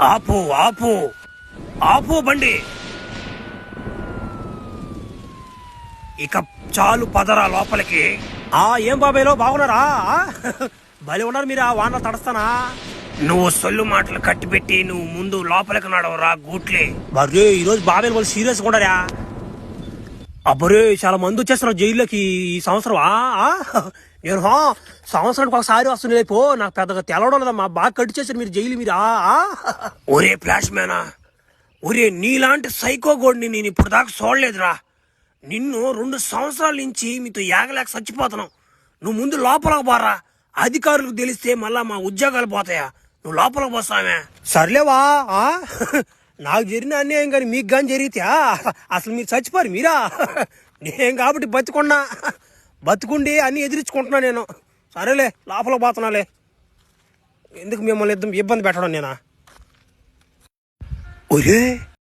ఆపు ఆపు ఆపు బండి. ఇక చాలు పదరా లోపలికి. ఏం బాబాయ్లో బాగున్నారా? భలే ఉన్నారు మీరు. ఆ వాన తడస్తానా? నువ్వు సొల్లు మాటలు కట్టిపెట్టి నువ్వు ముందు లోపలికి నడవరా గూట్లే. బర్రే ఈరోజు బాబాయ్ వాళ్ళు సీరియస్ గా ఉన్నారా? అబ్బరే చాలా మంది వచ్చేస్తున్నారు జైల్లోకి ఈ సంవత్సరం. నేను సంవత్సరానికి ఒకసారి వస్తుంది రేపు. నాకు పెద్దగా తెలవడం లేదమ్మా. బాగా కట్టి చేశారు మీరు జైలు మీరు. ఒరే ఫ్లాష్ మ్యానా, ఒరే నీలాంటి సైకో గోడిని నేను ఇప్పుడు దాకా చూడలేదురా. నిన్ను 2 సంవత్సరాల నుంచి మీతో ఏగలేక చచ్చిపోతున్నావు. నువ్వు ముందు లోపలికి పోరా. అధికారులకు తెలిస్తే మళ్ళా మా ఉద్యోగాలు పోతాయా? నువ్వు లోపలికి పోస్తావే. సర్లేవా. నాకు జరిగిన అన్యాయం కానీ మీకు కానీ జరిగితే అసలు మీరు చచ్చిపోరు మీరా. నేను కాబట్టి బతుకుండి అన్ని ఎదిరించుకుంటున్నా నేను. సరేలే లోపలికి పోతున్నాలే. ఎందుకు మిమ్మల్ని ఇబ్బంది పెట్టడం నేనా? ఒరే